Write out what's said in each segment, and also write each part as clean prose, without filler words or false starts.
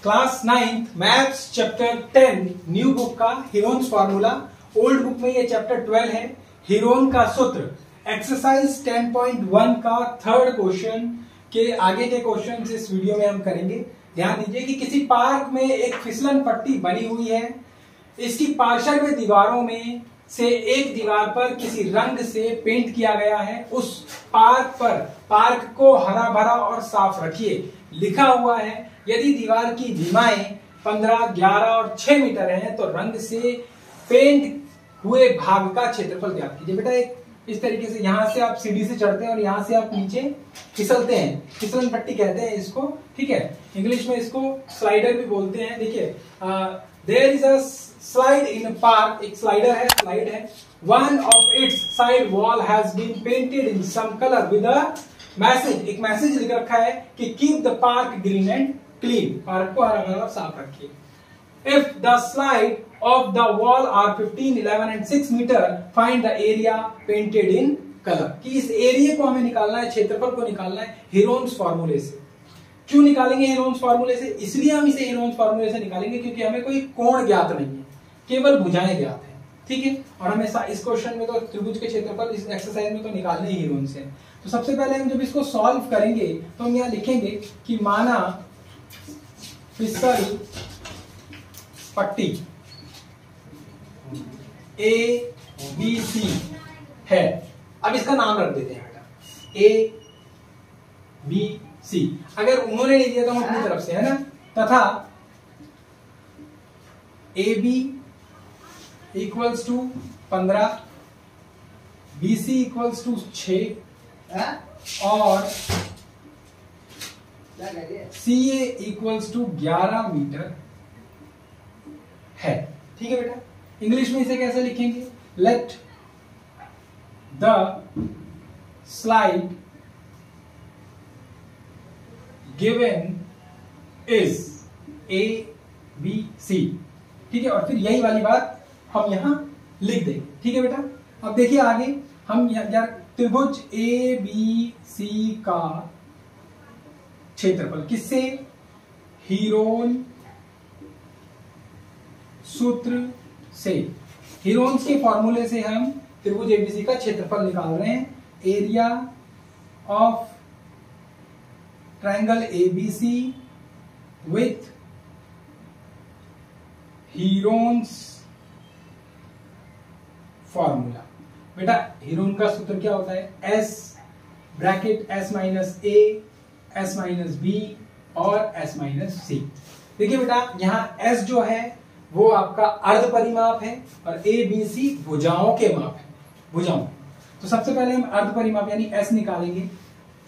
Class 9th maths chapter 10 new book का Heron's formula. Old book में ये chapter 12 है, हीरोन का सूत्र। एक्सरसाइज 10.1 का थर्ड क्वेश्चन के आगे के क्वेश्चन इस वीडियो में हम करेंगे। ध्यान दीजिए कि किसी पार्क में एक फिसलन पट्टी बनी हुई है। इसकी पार्श्व दीवारों में से एक दीवार पर किसी रंग से पेंट किया गया है। उस पार्क को हरा भरा और साफ रखिए। लिखा हुआ है यदि दीवार की विमाएं 15, 11 और 6 मीटर हैं तो रंग से पेंट हुए भाग का क्षेत्रफल ज्ञात कीजिए। बेटा एक इस तरीके से यहां से आप सीढ़ी से चढ़ते हैं और यहां से आप नीचे फिसलते हैं, फिसलन पट्टी कहते हैं इसको, ठीक है। इंग्लिश में इसको स्लाइडर भी बोलते हैं। देखिए there is a slide in park, एक स्लाइडर है, स्लाइड है। One of its side wall has been painted in some colour with a message. एक मैसेज लिख रखा है कि keep the park green and clean, park को हरा भरा साफ रखिए। If the slide of the wall are 15, 11 and 6 meter, find the area painted in color। कि इस एरिया को हमें निकालना है, क्षेत्रफल को निकालना है हीरोन्स फार्मूले से। क्यों निकालेंगे हीरोन्स फार्मूले से? इसलिए हम इसे हीरोन्स फार्मूले से निकालेंगे क्योंकि हमें कोई कोण ज्ञात नहीं है, केवल भुजाएं ज्ञात है, ठीक है। और हमें इस क्वेश्चन में तो त्रिभुज के क्षेत्रफल इस एक्सरसाइज में तो निकालने ही हीरोन से। तो सबसे पहले हम जब इसको सॉल्व करेंगे तो हम यहाँ लिखेंगे कि माना फिसल पट्टी ए बी सी है। अब इसका नाम रख देते हैं बेटा ए बी सी। अगर उन्होंने नहीं दिया तो हम अपनी तरफ से, है ना। तथा A B equals to 15, B C equals to 6 और C A equals to 11 metre है, ठीक है बेटा। इंग्लिश में इसे कैसे लिखेंगे? Let the slide given is A B C, ठीक है। और फिर यही वाली बात हम यहां लिख देंगे, ठीक है बेटा। अब देखिए आगे हम यार त्रिभुज ए बी सी का क्षेत्रफल किससे? हीरोन सूत्र से, हीरोन्स के फॉर्मूले से हम त्रिभुज एबीसी का क्षेत्रफल निकाल रहे हैं। Area of triangle ABC with Heron's formula. बेटा हीरोन का सूत्र क्या होता है? एस ब्रैकेट एस माइनस ए, एस माइनस बी और एस माइनस सी। देखिए बेटा यहां एस जो है वो आपका अर्ध परिमाप है और ए बी सी भुजाओं के माप है, भुजाओं। तो सबसे पहले हम अर्ध परिमाप यानी एस निकालेंगे।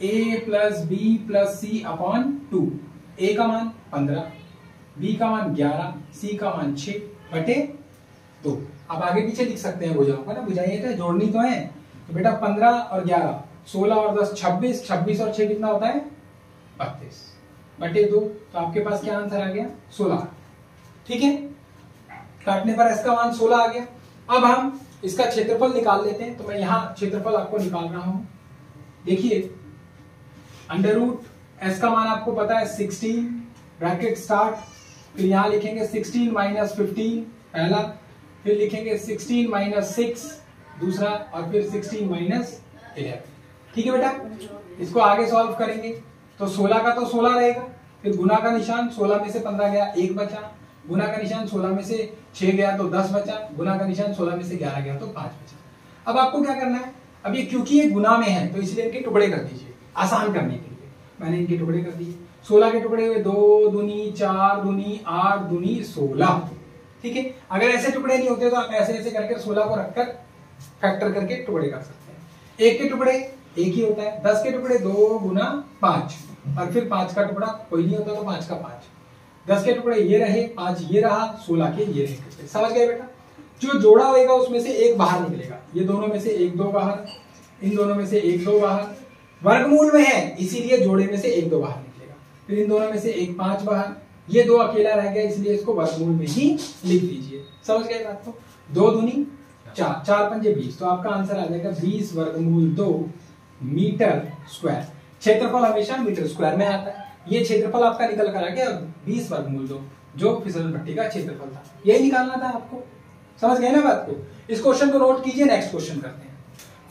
ए प्लस बी प्लस सी अपॉन 2। ए का मान 15, बी का मान 11, सी का मान 6 बटे 2। अब आगे पीछे लिख सकते हैं भुजाओं का ना, भुजाएं तो जोड़नी तो है। तो बेटा 15 और 11, 16 और 10 26, 26 और 6 कितना होता है? 32 बटे 2। तो आपके पास क्या आंसर आ गया? 16, ठीक है। काटने पर इसका मान 16 आ गया। अब हम इसका क्षेत्रफल निकाल लेते हैं। तो मैं यहां क्षेत्रफल आपको निकाल रहा हूं। देखिए अंडर रूट एस का मान आपको पता है 16 ब्रैकेट स्टार्ट, फिर यहां लिखेंगे 16 माइनस 15 पहला, फिर लिखेंगे 16 माइनस 6 दूसरा और फिर 16 माइनस 11, ठीक है बेटा। इसको आगे सॉल्व करेंगे तो 16 का तो 16 रहेगा, फिर गुना का निशान, 16 में से 15 गया 1 बचा, गुना का निशान 16 में से 6 गया तो 10 बचा, गुना का निशान 16 में से 11 गया तो 5 बचा। अब आपको क्या करना है? अब ये क्योंकि ये गुना में है तो इसलिए इनके टुकड़े कर दीजिए आसान करने के लिए। मैंने इनके टुकड़े कर दिए। 16 के टुकड़े हुए 2 दूनी 4 दूनी 8 दूनी 16, ठीक है। अगर ऐसे टुकड़े नहीं होते तो आप ऐसे ऐसे करके 16 को रखकर फैक्टर करके टुकड़े कर सकते हैं। 1 के टुकड़े 1 ही होता है, 10 के टुकड़े 2 गुना 5 और फिर 5 का टुकड़ा कोई नहीं होता तो 5 का 5, 10 के टुकड़े ये रहे, 5 ये रहा, 16 के ये रहे। समझ गए बेटा? जो जोड़ा होगा उसमें से एक बाहर निकलेगा। ये दोनों में से 1 2 बाहर, इन दोनों में से 1 2 बाहर, वर्गमूल में है इसीलिए जोड़े में से 1 2 बाहर निकलेगा। फिर इन दोनों में से 1 5 बाहर, ये 2 अकेला रह गया इसलिए इसको वर्गमूल में ही लिख दीजिए। समझ गए बात को? 2 दूनी 4, 4 पंजे 20, तो आपका आंसर आ जाएगा 20 वर्गमूल 2 मीटर स्क्वायर। क्षेत्रफल हमेशा मीटर स्क्वायर में आता है। ये क्षेत्रफल आपका निकल कर आ गया 20 वर्गमूल 2, जो फिसल पट्टी का क्षेत्रफल था, यही निकालना था आपको। समझ गए ना बात को? इस क्वेश्चन को नोट कीजिए, नेक्स्ट क्वेश्चन करते हैं।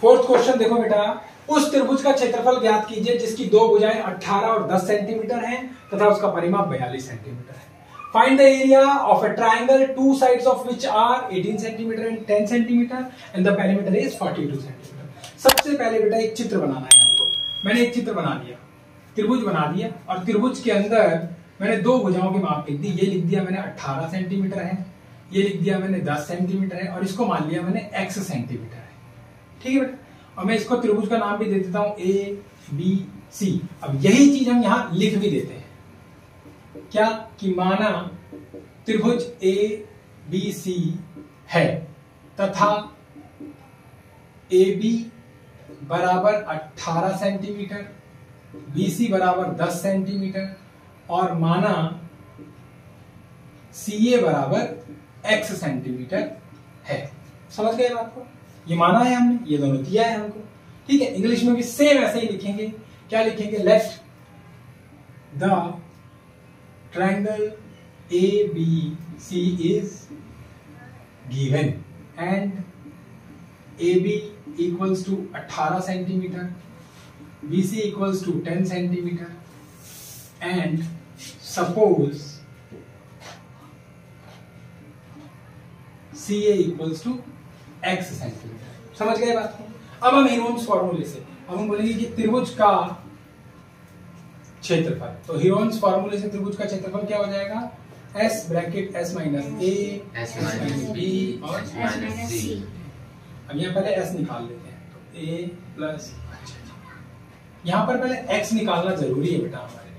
फोर्थ क्वेश्चन देखो बेटा, उस त्रिभुज का क्षेत्रफल ज्ञात कीजिए जिसकी दो भुजाएं 18 और 10 सेंटीमीटर हैं तथा उसका परिमाप 42 सेंटीमीटर है। Find the area of a triangle two sides of which are 18 centimetre and 10 centimetre and the perimeter is 42 centimetre. सबसे पहले बेटा एक चित्र बनाना है हमको। मैंने एक चित्र बना दिया, त्रिभुज बना दिया, और त्रिभुज के अंदर मैंने दो भुजाओं के माप लिख दी। ये लिख दिया मैंने 18 सेंटीमीटर है, ये लिख दिया मैंने 10 सेंटीमीटर है, और इसको मान लिया मैंने x सेंटीमीटर है। ठीक है बेटा, और मैं इसको त्रिभुज का नाम भी दे देता हूं ABC। अब यही चीज हम यहां लिख भी देते हैं, क्या कि माना त्रिभुज ABC है तथा AB बराबर 18 सेंटीमीटर, BC बराबर 10 सेंटीमीटर, और माना CA बराबर x सेंटीमीटर है। समझ गए बात को? ये माना है हमने, ये दोनों दिया है हमको। ठीक है, इंग्लिश में भी सेम ऐसे ही लिखेंगे। क्या लिखेंगे? Let the triangle ABC is given and AB equals to 18 centimetre, BC equals to 10 centimetre, and suppose CA equals to x centimetre. समझ गए बात को? अब हम हीरोन्स फॉर्मूले से अब हम बोलेंगे कि त्रिभुज का क्षेत्रफल। तो हीरोन्स फॉर्मूले से त्रिभुज का क्षेत्रफल क्या हो जाएगा? S bracket S minus A, S minus B और S माइनस C। अब यहाँ पहले S निकाल लेते हैं, तो A प्लस, यहाँ पर पहले x निकालना जरूरी है बेटा हमारे लिए।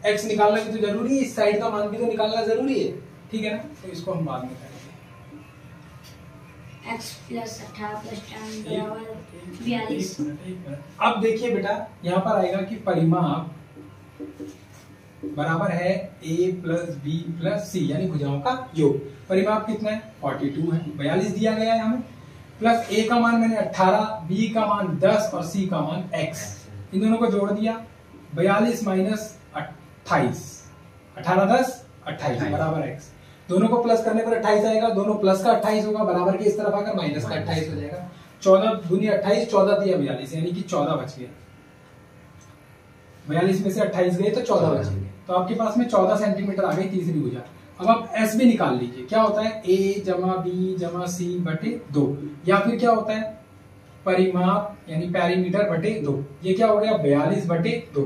x निकालना भी तो जरूरी है, इस साइड का मान भी तो निकालना जरूरी है। ठीक है ना, तो इसको हम बाद में करेंगे। x प्लस 18 प्लस 10 बराबर 42। अब देखिए बेटा, यहाँ पर आएगा कि परिमाप बराबर है A plus B plus C, यानी भुजाओं का योग। परिमाप कितना है? 42 है, 42 दिया गया है हमें, प्लस A का मान मैंने 18, B का मान 10 और C का मान x। इन दोनों को जोड़ दिया, 42 माइनस 28, 18 10 28 बराबर x। दोनों को प्लस करने पर 28 आएगा, दोनों प्लस का 28 होगा, बराबर के इस तरफ आकर माइनस का 28 हो जाएगा। 14 दूनी 28, 14 दिया 42, यानी कि 14 बच गया। 42 में से 28 गए तो 14 बच गए, तो आपके पास में 14 सेंटीमीटर आ गई तीसरी भुजा। अब आप S भी निकाल लीजिए। क्या होता है? A जमा B जमा C बटे 2, या फिर क्या होता है? परिमाप यानी पेरीमीटर बटे 2। ये क्या हो गया? 42 बटे 2।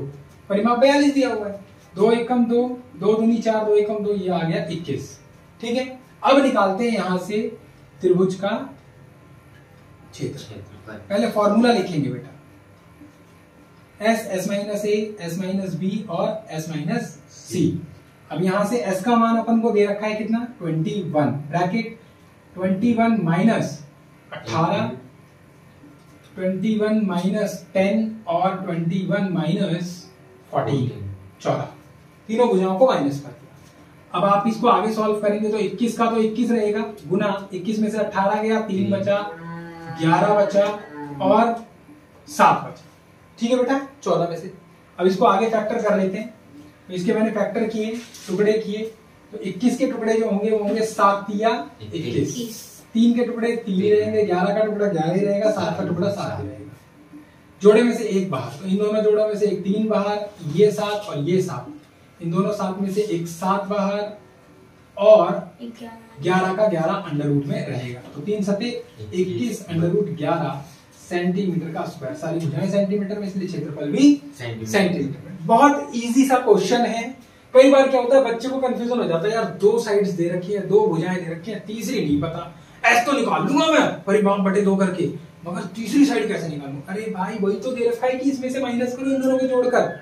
परिमाप 42 दिया हुआ है, 2 एकम 2, 2 दूनी 4, 2 एकम 2, ये आ गया 21। ठीक है, अब निकालते हैं यहां से त्रिभुज का क्षेत्रफल। पहले फॉर्मूला लिखेंगे बेटा, S minus A, S minus B और S माइनस C। अब यहां से S का मान अपन को दे रखा है कितना? 21 ब्रैकेट 21 माइनस 18, 21 माइनस 10 और 21 माइनस 14, 14। तीनों भुजाओं को माइनस कर दिया। अब आप इसको आगे सॉल्व करेंगे तो 21 का तो 21 रहेगा, गुना 21 में से 18 गया, 3 बचा, 11 बचा और 7 बचा। ठीक है बेटा, 14 में से। अब इसको आगे फैक्टर कर लेते हैं। तो इसके मैंने फैक्टर किए, टुकड़े किए, तो 21 के टुकड़े जो होंगे वो होंगे 7 या 21, 3 के टुकड़े 3 रहेंगे, 11 का टुकड़ा 11 ही रहेगा, 7 का टुकड़ा 7 ही रहेगा। जोड़े में से एक बाहर, तो इन दोनों जोड़ों में से एक 3 बाहर, ये 7 और ये 7। इन दोनों 7 में से एक 7 बाहर और 11 का 11 अंडर रूट में रहेगा। तो 3 सते 21 अंडर रूट 11 सेंटीमीटर का स्क्वायर। सारी भुजाएं सेंटीमीटर में, इसलिए क्षेत्रफल भी सेंटीमीटर में। बहुत इजी सा क्वेश्चन है। कई बार क्या होता है, बच्चे को कंफ्यूजन हो जाता है, यार 2 साइड्स दे रखी है, 2 भुजाएं दे रखी है, तीसरी नहीं पता। एस तो निकाल लूंगा मैं परिमाप बटे 2 करके, मगर तीसरी साइड कैसे निकालूं? अरे भाई वही तो दे रखा है कि इसमें से माइनस करो इन दोनों को जोड़कर।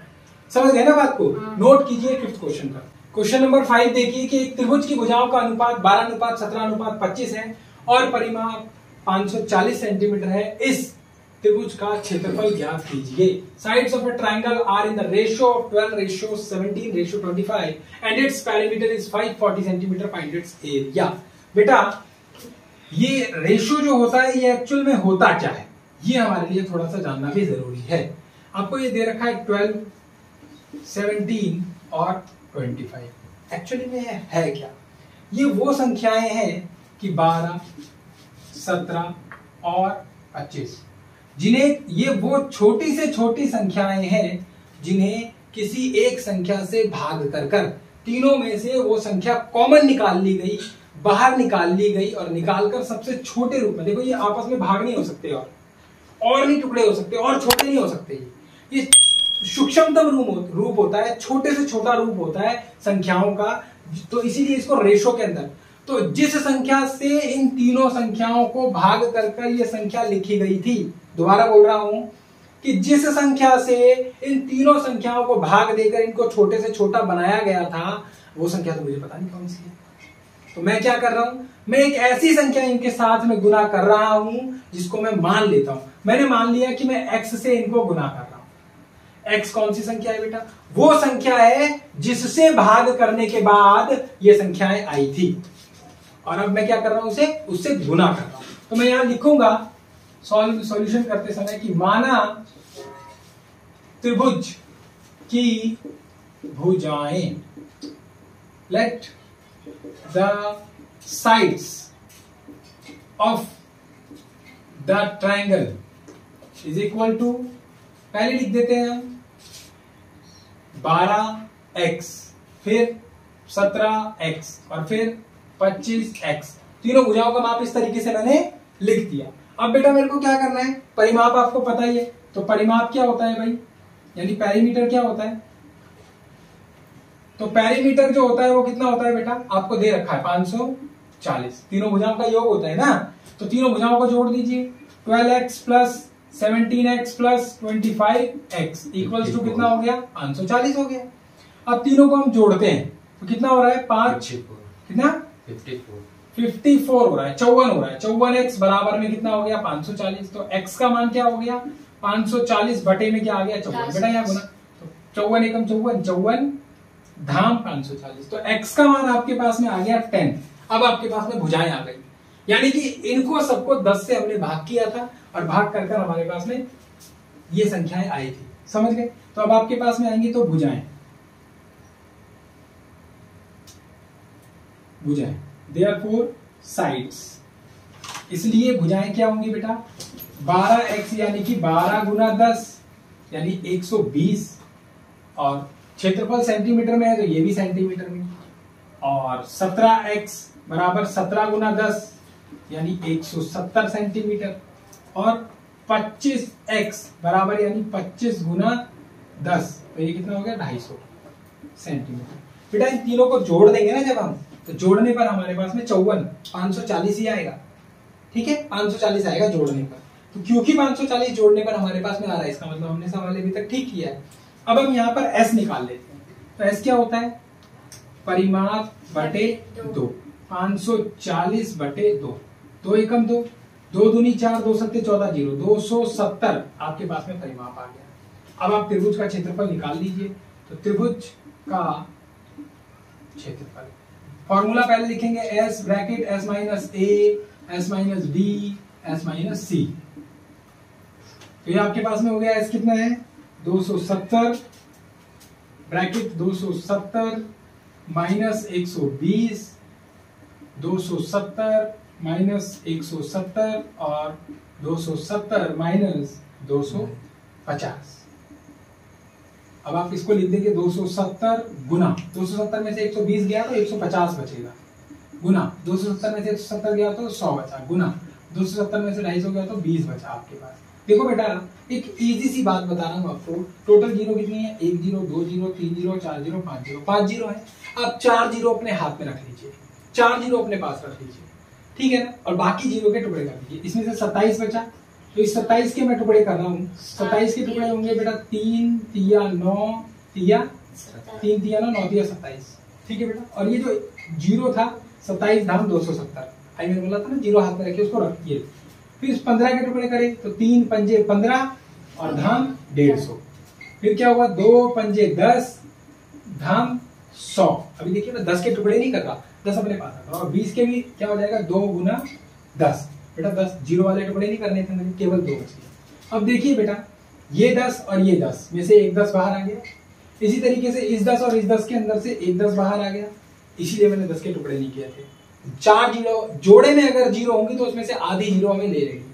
समझ गए ना बात को? नोट कीजिए 5th क्वेश्चन का। क्वेश्चन नंबर 5 देखिए कि एक त्रिभुज की भुजाओं का अनुपात 12:17:25 है और परिमाप 540 सेंटीमीटर है। इस त्रिभुज का क्षेत्रफल ज्ञात कीजिए। Sides of a triangle are in the ratio of 12:17:25 and its perimeter is 540 centimetre. Find its area. बेटा ये रेशियो जो होता है ये एक्चुअल में होता क्या है, ये हमारे लिए थोड़ा सा जानना भी जरूरी है। आपको ये दे रखा है 12 17 और 25। एक्चुअली में है क्या, ये वो संख्याएं हैं कि 12, 17 और 25, जिन्हें, ये वो छोटी से छोटी संख्याएं हैं जिन्हें किसी एक संख्या से भाग कर तीनों में से वो संख्या कॉमन निकाल ली गई, बाहर निकाल ली गई, और निकालकर सबसे छोटे रूप में, देखो ये आपस में भाग नहीं हो सकते और नहीं टुकड़े हो सकते और छोटे नहीं हो सकते, ये सूक्ष्मतम रूप होता है, छोटे से छोटा रूप होता है संख्याओं का, तो इसीलिए इसको रेशो के अंदर, तो जिस संख्या से इन तीनों संख्याओं को भाग कर ये संख्या लिखी गई थी, दोबारा बोल रहा हूं कि जिस संख्या से इन तीनों संख्याओं को भाग देकर इनको छोटे से छोटा बनाया गया था, वो संख्या तो मुझे पता नहीं कौन सी है, तो मैं क्या कर रहा हूं, मैं एक ऐसी संख्या इनके साथ में गुना कर रहा हूं जिसको मैं मान लेता हूं। मैंने मान लिया कि मैं x से इनको गुना कर रहा हूं। x कौन सी संख्या है बेटा, वो संख्या है जिससे भाग करने के बाद ये संख्याएं आई थी, और अब मैं क्या कर रहा हूं, उसे उससे गुना कर रहा हूं। तो मैं यहां लिखूंगा सॉल्यूशन करते समय कि माना त्रिभुज की भुजाएं, let the sides of the triangle is equal to, पहले लिख देते हैं हम 12x, फिर 17x और फिर 25x, तीनों भुजाओं का माप इस तरीके से मैंने लिख दिया। अब बेटा मेरे को क्या करना है, परिमाप आपको पता ही है, तो परिमाप क्या होता है भाई, यानी पेरीमीटर क्या होता है, तो पेरीमीटर जो होता है वो कितना होता है बेटा, आपको दे रखा है 540, तीनों भुजाओं का योग होता है ना, तो तीनों भुजाओं को जोड़ दीजिए, 12x plus 17x plus 25x equals to कितना हो गया, 540 हो गया। अब तीनों को हम जोड़ते हैं तो कितना हो रहा है, 5 कितना 54 हो रहा है, 54 हो रहा है, 54x बराबर में कितना हो गया 540, तो x का मान क्या हो गया 540 बटे में क्या आ गया 54, बेटा यहाँ गुना, तो 54 एकम 54, 54 धाम 540, तो x का मान आपके पास में आ गया 10। अब आपके पास में भुजाएं आ गई, यानी कि इनको सबको 10 से हमने भाग किया था और भाग कर हमारे पास में ये संख्याएं आई थी, समझ गए। तो अब आपके पास में आएंगी तो भुजाएं, देयरफॉर साइड्स, इसलिए भुजाएं क्या होंगी बेटा 12x यानी कि 12 गुना 10 यानी 120, और क्षेत्रफल सेंटीमीटर में है तो ये भी सेंटीमीटर में, और 17x बराबर 17 गुना 10 यानी 170 सेंटीमीटर, और 25x बराबर यानी 25 गुना 10, तो ये कितना हो गया 250 सेंटीमीटर। बेटा इन तीनों को जोड़ देंगे ना जब हम, तो जोड़ने पर हमारे पास में 540 ही आएगा, ठीक है 540 आएगा जोड़ने पर, तो क्योंकि 540 जोड़ने पर हमारे पास में आ रहा है, इसका मतलब हमने सवाल अभी तक ठीक किया है। अब हम यहाँ पर s निकाल लेते हैं, तो s क्या होता है, परिमाप बटे 2, 540 बटे 2, 2 एकम 2, 2 दूनी 4, 2 सत्ते 14, 0, 270 आपके पास में परिमाप आ गया। अब आप त्रिभुज का क्षेत्रफल निकाल लीजिए, तो त्रिभुज का क्षेत्रफल फॉर्मूला पहले लिखेंगे, s bracket s minus a, s minus b, s minus c, तो ये आपके पास में हो गया s कितना है 270 ब्रैकेट 270 माइनस 120, 270 माइनस 170 और 270 माइनस 250। अब आप इसको लिख देंगे 270 गुना 270 में से 120 गया तो 150 बचेगा, गुना 270 में से 170 गया तो 100 बचा, गुना 270 में से 250 गया तो 20 बचा आपके पास। देखो बेटा एक इजी सी बात बता रहा हूँ आपको, टोटल जीरो कितनी है 1 0 2 0 3 0 4 0 5 0, 5 जीरो है। अब 4 जीरो अपने हाथ में रख लीजिए, 4 जीरो अपने पास रख लीजिए, ठीक है ना, और बाकी जीरो के टुकड़े कर दीजिए। इसमें से 27 बचा, तो इस 27 के मैं टुकड़े कर रहा हूँ, 27 के टुकड़े होंगे बेटा 3 तिया 9 तिया 3 तिया 9 9 तिया 27, ठीक है बेटा। और ये जो जीरो था 27 धाम 270, आई मैंने बोला था ना जीरो हाथ में रखिए उसको रखिए। फिर 15 के टुकड़े करें तो 3 पंजे 15 और धाम 150, फिर क्या हुआ 2 पंजे 10 धाम 100। अभी देखिए मैं 10 के टुकड़े नहीं कर रहा, 10 अपने पास रखा, और 20 के भी क्या हो जाएगा 2 गुना 10, बेटा 10 जीरो वाले टुकड़े नहीं करने थे मुझे, केवल 2 बचे। अब देखिए बेटा ये 10 और ये 10 में से एक 10 बाहर आ गया, इसी तरीके से इस 10 और इस 10 के अंदर से एक 10 बाहर आ गया, इसीलिए मैंने 10 के टुकड़े नहीं किए थे। 4 जीरो जोड़े में अगर जीरो होंगी तो उसमें से आधी जीरो हमें ले लेगी।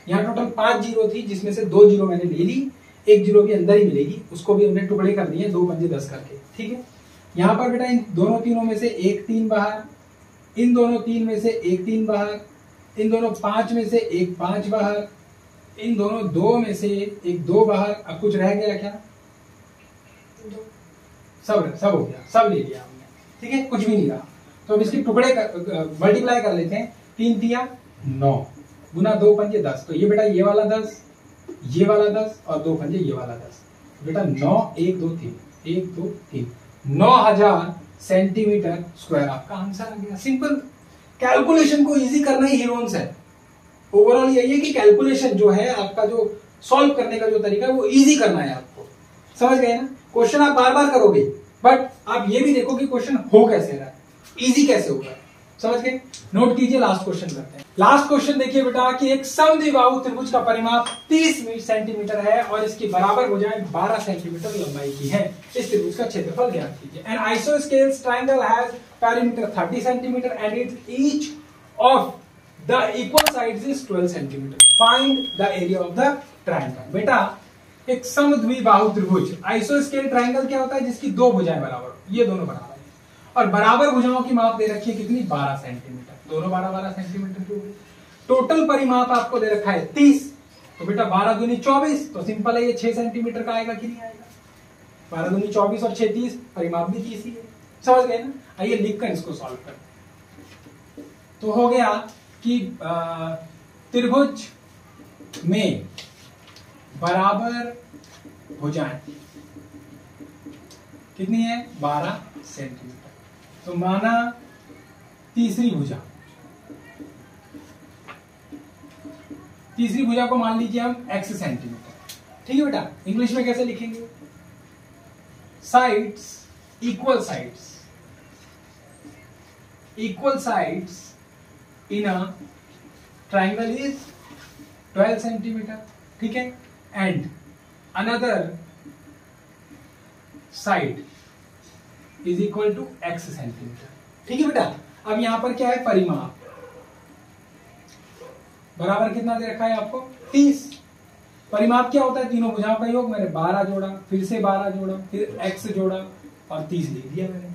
यहाँ टोटल 5 जीरो थी, जिसमें से 2 जीरो मैंने ले ली, एक जीरो भी अंदर ही मिलेगी, उसको भी हमने टुकड़े कर दिए 2 पंजे 10 करके। ठीक है, यहाँ पर बेटा इन दोनों तीनों में से एक 3 बाहर, इन दोनों 3 में से एक 3 बाहर, इन दोनों 5 में से एक 5 बाहर, इन दोनों 2 में से एक 2 बाहर। अब कुछ रह गया क्या? सब हो गया, सब ले लिया हमने। ठीक है, कुछ भी नहीं रहा। तो अब इसके टुकड़े मल्टीप्लाई कर लेते हैं। 3 तिया 9 गुना 2 पंजे 10। तो ये बेटा ये वाला 10, ये वाला 10 और 2 पंजे ये वाला 10। बेटा 9 1 2 3 1 2 3 9000 सेंटीमीटर स्क्वायर आपका आंसर आ गया। सिंपल। कैलकुलेशन को इजी करना ही हीरोन्स है। ओवरऑल यही है कि कैलकुलेशन जो है आपका, जो सॉल्व करने का जो तरीका है वो इजी करना है आपको। समझ गए ना? क्वेश्चन आप बार बार करोगे, बट आप ये भी देखो कि क्वेश्चन हो कैसे रहा है, इजी कैसे होगा। समझ गए? नोट कीजिए, लास्ट क्वेश्चन करते हैं। लास्ट क्वेश्चन देखिए बेटा कि एक समद्विबाहु त्रिभुज का परिमाप 30 सेंटीमीटर है और इसकी बराबर भुजाएं 12 सेंटीमीटर लंबाई की है। इस त्रिभुज का क्षेत्रफल ज्ञात कीजिए। An isosceles triangle has perimeter 30 centimetre and it each of the equal sides is 12 centimetre. Find the area of the triangle. बेटा एक समद्विबाहु त्रिभुज, आइसोस्केल ट्रायंगल क्या होता है? जिसकी 2 भुजाएं बराबर हो, ये दोनों बराबर है और बराबर भुजाओं की माप दे रखी है कितनी? 12 सेंटीमीटर। दोनों 12 सेंटीमीटर की होगी। टोटल परिमाप आपको दे रखा है 30। तो बेटा 12 दूनी 24, तो सिंपल है ये 6 सेंटीमीटर का आएगा कि नहीं आएगा? 12 दूनी 24 और 6 30, परिमाप भी 30 ही है। समझ गए ना? आइए लिखकर इसको सॉल्व करते हैं। तो हो गया कि त्रिभुज में बराबर भुजाएं कितनी है? 12 सेंटीमीटर। तो माना तीसरी भुजा, तीसरी भुजा को मान लीजिए हम x सेंटीमीटर। ठीक है बेटा, इंग्लिश में कैसे लिखेंगे? Sides equal sides, equal sides in a triangle is 12 centimetre. ठीक है, and another side is equal to x centimetre. ठीक है बेटा, अब यहां पर क्या है? परिमाप बराबर कितना दे रखा है आपको? 30। परिमाप क्या होता है? तीनों भुजाओं का योग। मैंने 12 जोड़ा, फिर से 12 जोड़ा, फिर x जोड़ा और 30 लिख दिया मैंने।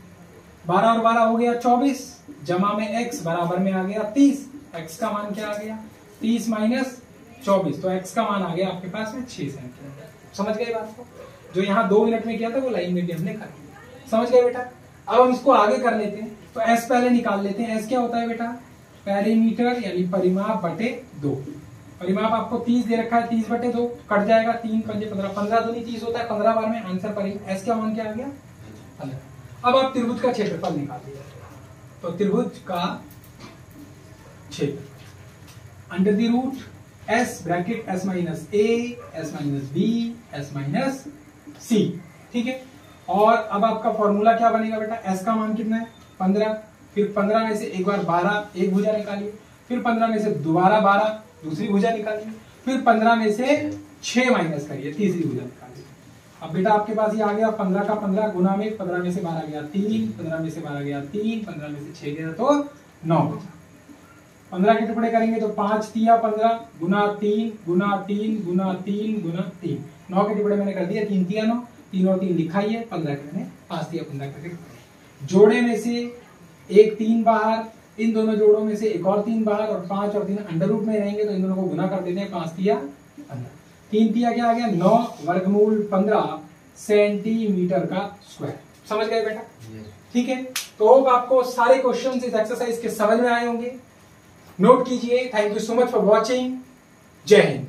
12 और 12 हो गया 24, जमा में x बराबर में आ गया 30। x का मान क्या आ गया? 30 माइनस 24, तो x का मान आ गया आपके पास में 6 सेंटीमीटर। समझ गए बात को? जो यहाँ 2 मिनट में किया था वो लाइन में भी हमने कर दिया। समझ गए बेटा? अब हम इसको आगे कर लेते हैं। तो s पहले निकाल लेते हैं। s क्या होता है बेटा? पेरीमीटर यानी परिमाप बटे 2। परिमाप आपको 30 दे रखा है, 30 बटे 2 कट जाएगा, 3 पंजे 15, 15 दूनी 30 होता है। 15 बार में आंसर परिमाप s का मान क्या आ गया? 15। अब आप त्रिभुज का क्षेत्रफल निकाल लीजिए। तो त्रिभुज का क्षेत्र under the root s bracket s minus a, s minus b, s minus c। ठीक है, और अब आपका फॉर्मूला क्या बनेगा बेटा? s का मान कितना है? 15। फिर 15 में से एक बार 12, एक भुजा निकालिए। फिर 15 में से दोबारा 12, दूसरी भुजा निकालिए। फिर 15 में से 6 माइनस करिए, तीसरी भुजा निकालिए। अब बेटा आपके पास ये आ गया 15 का 15 गुना में 15 में से 12 गया 3, 15 में से 12 गया 3, 15 में से 6 गया तो 9 बचा। 15 के टुकड़े करेंगे तो 5 तिया 15 गुना 3 गुना 3 गुना 3 गुना 3। 9 के टुकड़े मैंने कर दिया, 3 तिया 9, 3 और 3 लिखा ही है। 15 के मैंने 5 तिया 15 करके जोड़े में से एक 3 बाहर, इन दोनों जोड़ों में से एक और 3 बाहर, और 5 और 3 अंडर रूट में रहेंगे तो इन दोनों को गुना कर देते हैं। 5 तिया 15, 3 तिया क्या आ गया? 9 वर्गमूल 15 सेंटीमीटर का स्क्वायर। समझ गए बेटा? ठीक है, तो होप आपको सारे क्वेश्चन इस एक्सरसाइज के समझ में आए होंगे। नोट कीजिए। Thank you so much for watching. जय हिंद।